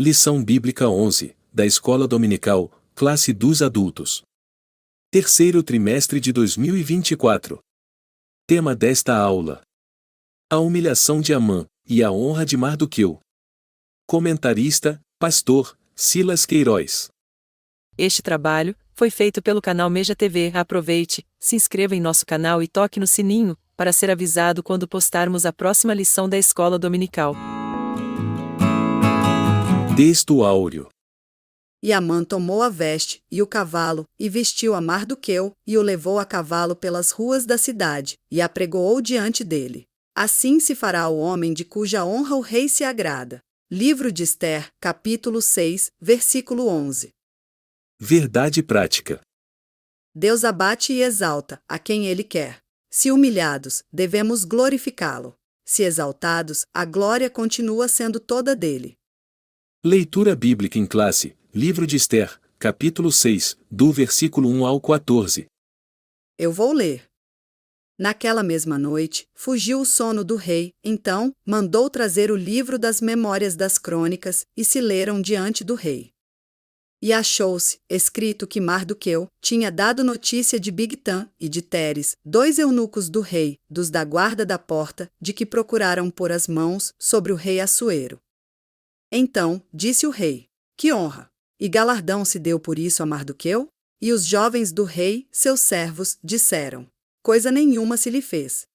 Lição Bíblica 11, da Escola Dominical, classe dos adultos. Terceiro trimestre de 2024. Tema desta aula: a humilhação de Amã, e a honra de Mardoqueu. Comentarista, Pastor, Silas Queiroz. Este trabalho foi feito pelo canal Meja TV. Aproveite, se inscreva em nosso canal e toque no sininho, para ser avisado quando postarmos a próxima lição da Escola Dominical. Texto áureo. E Amã tomou a veste e o cavalo, e vestiu a Mardoqueu, e o levou a cavalo pelas ruas da cidade, e apregoou diante dele. Assim se fará ao homem de cuja honra o rei se agrada. Livro de Ester, capítulo 6, versículo 11. Verdade prática. Deus abate e exalta a quem Ele quer. Se humilhados, devemos glorificá-lo. Se exaltados, a glória continua sendo toda dele. Leitura bíblica em classe, Livro de Ester, capítulo 6, do versículo 1 ao 14. Eu vou ler. Naquela mesma noite, fugiu o sono do rei, então, mandou trazer o livro das memórias das crônicas, e se leram diante do rei. E achou-se, escrito que Mardoqueu tinha dado notícia de Bigtã e de Teres, dois eunucos do rei, dos da guarda da porta, de que procuraram pôr as mãos sobre o rei Assuero. Então, disse o rei: que honra! E galardão se deu por isso a Mardoqueu? E os jovens do rei, seus servos, disseram: coisa nenhuma se lhe fez.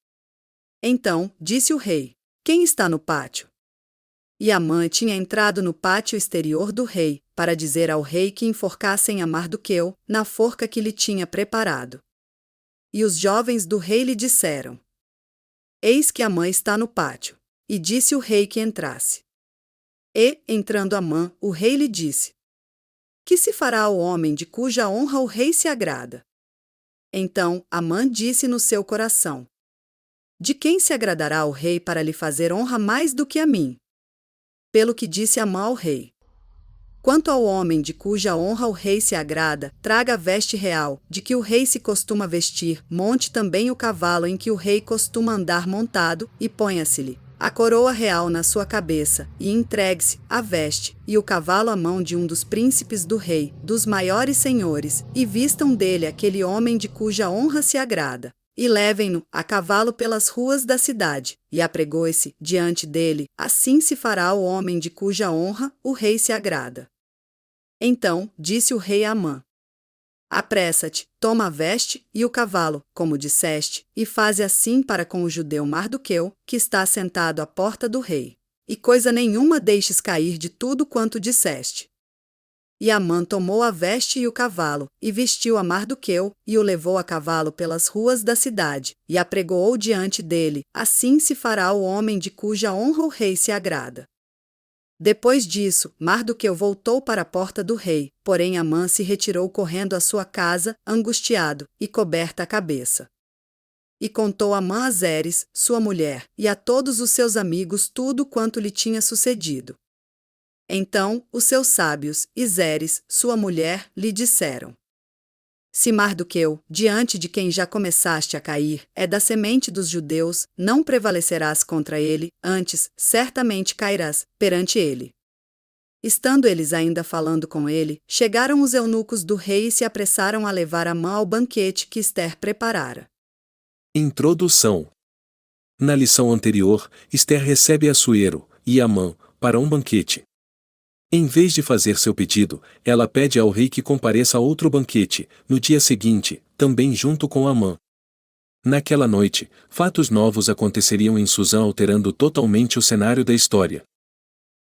Então, disse o rei: quem está no pátio? E Amã tinha entrado no pátio exterior do rei, para dizer ao rei que enforcassem a Mardoqueu, na forca que lhe tinha preparado. E os jovens do rei lhe disseram: eis que Amã está no pátio. E disse o rei que entrasse. E, entrando Amã, o rei lhe disse: que se fará ao homem de cuja honra o rei se agrada? Então Amã disse no seu coração: de quem se agradará o rei para lhe fazer honra mais do que a mim? Pelo que disse Amã ao rei: quanto ao homem de cuja honra o rei se agrada, traga a veste real, de que o rei se costuma vestir, monte também o cavalo em que o rei costuma andar montado, e ponha-se-lhe a coroa real na sua cabeça, e entregue-se a veste e o cavalo à mão de um dos príncipes do rei, dos maiores senhores, e vistam dele aquele homem de cuja honra se agrada. E levem-no a cavalo pelas ruas da cidade, e apregoe-se diante dele, assim se fará ao homem de cuja honra o rei se agrada. Então disse o rei a Amã: apressa-te, toma a veste e o cavalo, como disseste, e faze assim para com o judeu Mardoqueu, que está sentado à porta do rei. E coisa nenhuma deixes cair de tudo quanto disseste. E Amã tomou a veste e o cavalo, e vestiu a Mardoqueu, e o levou a cavalo pelas ruas da cidade, e apregoou diante dele, assim se fará o homem de cuja honra o rei se agrada. Depois disso, Mardoqueu voltou para a porta do rei, porém Amã se retirou correndo à sua casa, angustiado, e coberta a cabeça. E contou Amã a Zeres, sua mulher, e a todos os seus amigos tudo quanto lhe tinha sucedido. Então, os seus sábios, e Zeres, sua mulher, lhe disseram: se Mardoqueu, diante de quem já começaste a cair, é da semente dos judeus, não prevalecerás contra ele, antes, certamente cairás perante ele. Estando eles ainda falando com ele, chegaram os eunucos do rei e se apressaram a levar Amã ao banquete que Ester preparara. Introdução. Na lição anterior, Ester recebe Assuero e Amã para um banquete. Em vez de fazer seu pedido, ela pede ao rei que compareça a outro banquete, no dia seguinte, também junto com Amã. Naquela noite, fatos novos aconteceriam em Susã, alterando totalmente o cenário da história.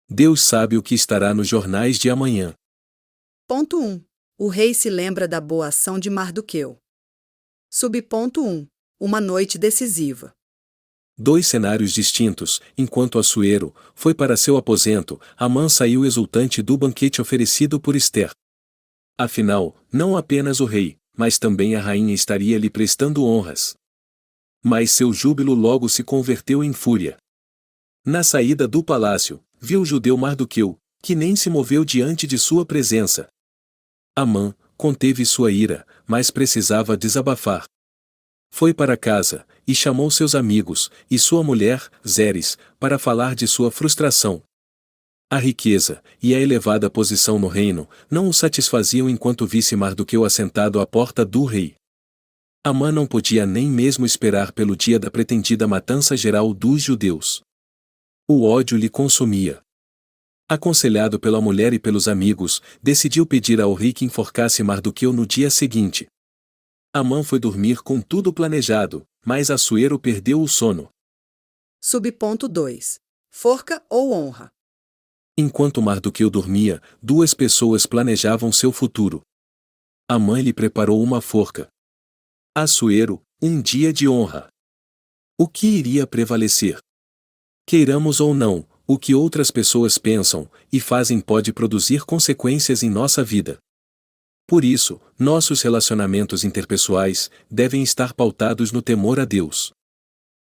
Deus sabe o que estará nos jornais de amanhã. Ponto 1. O rei se lembra da boa ação de Mardoqueu. Subponto 1. Uma noite decisiva. Dois cenários distintos. Enquanto Assuero foi para seu aposento, Amã saiu exultante do banquete oferecido por Ester. Afinal, não apenas o rei, mas também a rainha estaria lhe prestando honras. Mas seu júbilo logo se converteu em fúria. Na saída do palácio, viu o judeu Mardoqueu, que nem se moveu diante de sua presença. Amã conteve sua ira, mas precisava desabafar. Foi para casa, e chamou seus amigos, e sua mulher, Zeres, para falar de sua frustração. A riqueza e a elevada posição no reino não o satisfaziam enquanto visse Mardoqueu assentado à porta do rei. Amã não podia nem mesmo esperar pelo dia da pretendida matança geral dos judeus. O ódio lhe consumia. Aconselhado pela mulher e pelos amigos, decidiu pedir ao rei que enforcasse Mardoqueu no dia seguinte. Amã foi dormir com tudo planejado, mas Assuero perdeu o sono. Subponto 2. Forca ou honra? Enquanto Mardoqueu dormia, duas pessoas planejavam seu futuro. Amã lhe preparou uma forca. Assuero, um dia de honra. O que iria prevalecer? Queiramos ou não, o que outras pessoas pensam e fazem pode produzir consequências em nossa vida. Por isso, nossos relacionamentos interpessoais devem estar pautados no temor a Deus.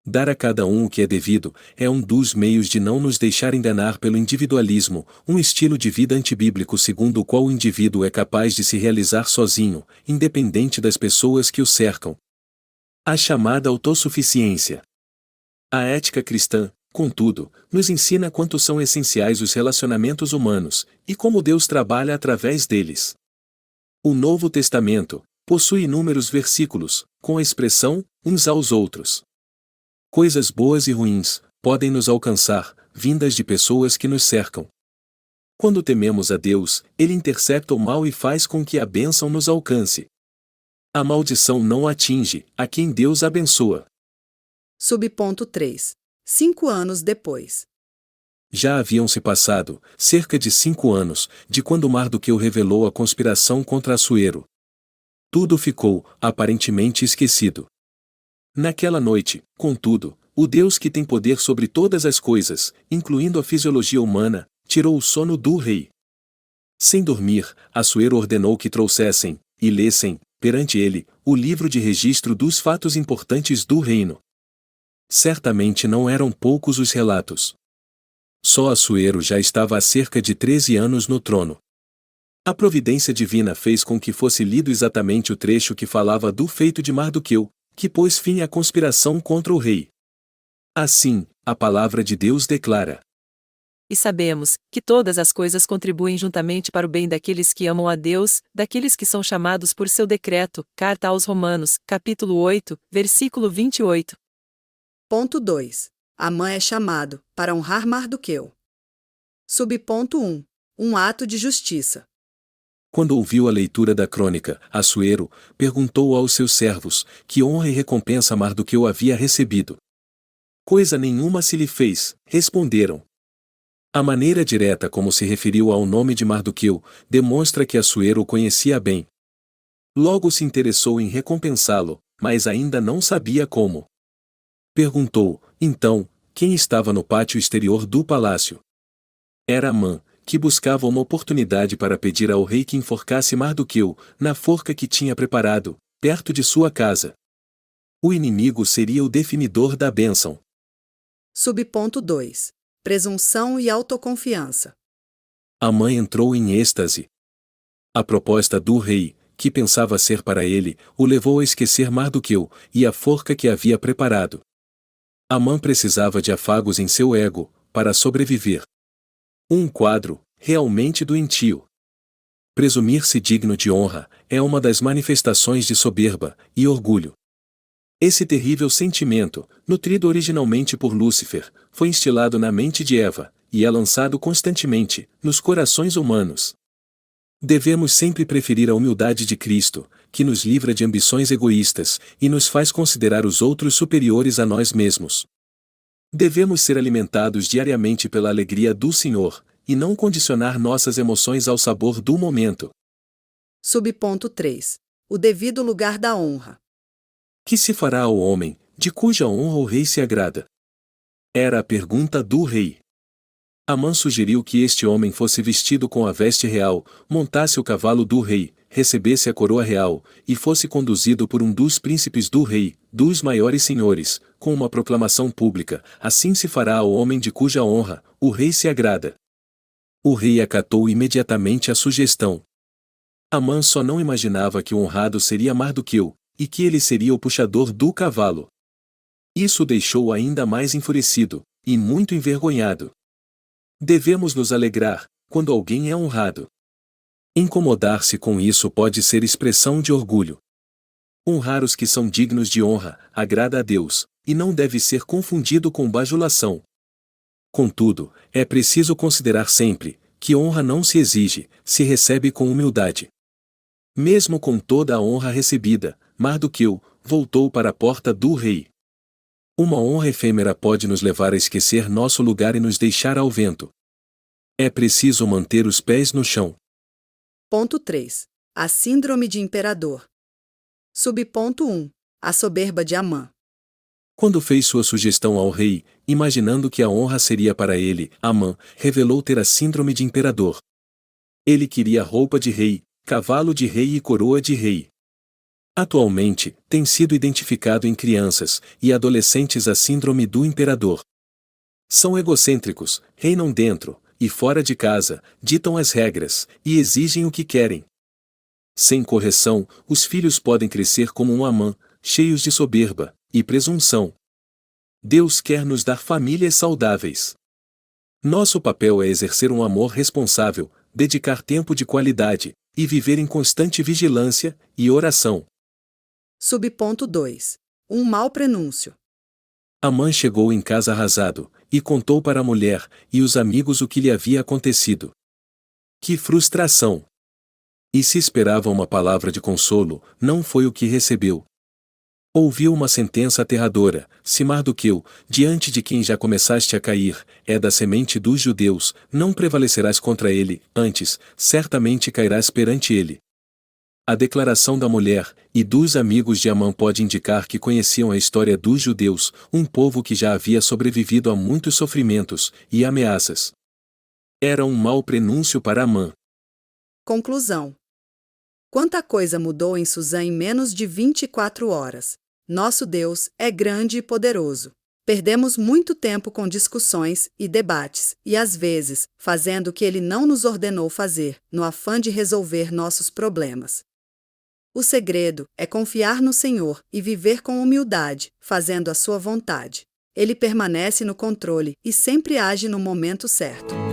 Dar a cada um o que é devido é um dos meios de não nos deixar enganar pelo individualismo, um estilo de vida antibíblico segundo o qual o indivíduo é capaz de se realizar sozinho, independente das pessoas que o cercam. A chamada autossuficiência. A ética cristã, contudo, nos ensina quanto são essenciais os relacionamentos humanos, e como Deus trabalha através deles. O Novo Testamento possui inúmeros versículos, com a expressão, uns aos outros. Coisas boas e ruins podem nos alcançar, vindas de pessoas que nos cercam. Quando tememos a Deus, Ele intercepta o mal e faz com que a bênção nos alcance. A maldição não atinge a quem Deus abençoa. Subponto 3. 5 anos depois. Já haviam se passado cerca de 5 anos de quando Mardoqueu revelou a conspiração contra Assuero. Tudo ficou, aparentemente, esquecido. Naquela noite, contudo, o Deus que tem poder sobre todas as coisas, incluindo a fisiologia humana, tirou o sono do rei. Sem dormir, Assuero ordenou que trouxessem, e lessem, perante ele, o livro de registro dos fatos importantes do reino. Certamente não eram poucos os relatos. Só Assuero já estava há cerca de 13 anos no trono. A providência divina fez com que fosse lido exatamente o trecho que falava do feito de Mardoqueu, que pôs fim à conspiração contra o rei. Assim, a palavra de Deus declara: E sabemos que todas as coisas contribuem juntamente para o bem daqueles que amam a Deus, daqueles que são chamados por seu decreto. Carta aos Romanos, capítulo 8, versículo 28. Ponto 2. Amã é chamado para honrar Mardoqueu. Subponto 1. Um ato de justiça. Quando ouviu a leitura da crônica, Assuero perguntou aos seus servos que honra e recompensa Mardoqueu havia recebido. Coisa nenhuma se lhe fez, responderam. A maneira direta como se referiu ao nome de Mardoqueu demonstra que Assuero o conhecia bem. Logo se interessou em recompensá-lo, mas ainda não sabia como. Perguntou, então, quem estava no pátio exterior do palácio. Era Amã, que buscava uma oportunidade para pedir ao rei que enforcasse Mardoqueu, na forca que tinha preparado, perto de sua casa. O inimigo seria o definidor da bênção. Subponto 2. Presunção e autoconfiança. Amã entrou em êxtase. A proposta do rei, que pensava ser para ele, o levou a esquecer Mardoqueu e a forca que havia preparado. Amã precisava de afagos em seu ego, para sobreviver. Um quadro, realmente doentio. Presumir-se digno de honra é uma das manifestações de soberba e orgulho. Esse terrível sentimento, nutrido originalmente por Lúcifer, foi instilado na mente de Eva, e é lançado constantemente nos corações humanos. Devemos sempre preferir a humildade de Cristo, que nos livra de ambições egoístas e nos faz considerar os outros superiores a nós mesmos. Devemos ser alimentados diariamente pela alegria do Senhor, e não condicionar nossas emoções ao sabor do momento. Subponto 3. O devido lugar da honra. Que se fará ao homem, de cuja honra o rei se agrada? Era a pergunta do rei. Amã sugeriu que este homem fosse vestido com a veste real, montasse o cavalo do rei, recebesse a coroa real, e fosse conduzido por um dos príncipes do rei, dos maiores senhores, com uma proclamação pública: assim se fará ao homem de cuja honra o rei se agrada. O rei acatou imediatamente a sugestão. Amã só não imaginava que o honrado seria Mardoqueu, e que ele seria o puxador do cavalo. Isso o deixou ainda mais enfurecido, e muito envergonhado. Devemos nos alegrar quando alguém é honrado. Incomodar-se com isso pode ser expressão de orgulho. Honrar os que são dignos de honra agrada a Deus, e não deve ser confundido com bajulação. Contudo, é preciso considerar sempre que honra não se exige, se recebe com humildade. Mesmo com toda a honra recebida, Mardoqueu voltou para a porta do rei. Uma honra efêmera pode nos levar a esquecer nosso lugar e nos deixar ao vento. É preciso manter os pés no chão. Ponto 3. A síndrome de imperador. Subponto 1. A soberba de Amã. Quando fez sua sugestão ao rei, imaginando que a honra seria para ele, Amã revelou ter a síndrome de imperador. Ele queria roupa de rei, cavalo de rei e coroa de rei. Atualmente, tem sido identificado em crianças e adolescentes a síndrome do imperador. São egocêntricos, reinam dentro e fora de casa, ditam as regras e exigem o que querem. Sem correção, os filhos podem crescer como um Amã, cheios de soberba e presunção. Deus quer nos dar famílias saudáveis. Nosso papel é exercer um amor responsável, dedicar tempo de qualidade e viver em constante vigilância e oração. Subponto 2. Um mau prenúncio. Amã chegou em casa arrasado e contou para a mulher e os amigos o que lhe havia acontecido. Que frustração! E se esperava uma palavra de consolo, não foi o que recebeu. Ouviu uma sentença aterradora: se Mardoqueu, diante de quem já começaste a cair, é da semente dos judeus, não prevalecerás contra ele, antes, certamente cairás perante ele. A declaração da mulher e dos amigos de Amã pode indicar que conheciam a história dos judeus, um povo que já havia sobrevivido a muitos sofrimentos e ameaças. Era um mau prenúncio para Amã. Conclusão. Quanta coisa mudou em Suzã em menos de 24 horas. Nosso Deus é grande e poderoso. Perdemos muito tempo com discussões e debates, e às vezes, fazendo o que Ele não nos ordenou fazer, no afã de resolver nossos problemas. O segredo é confiar no Senhor e viver com humildade, fazendo a sua vontade. Ele permanece no controle e sempre age no momento certo.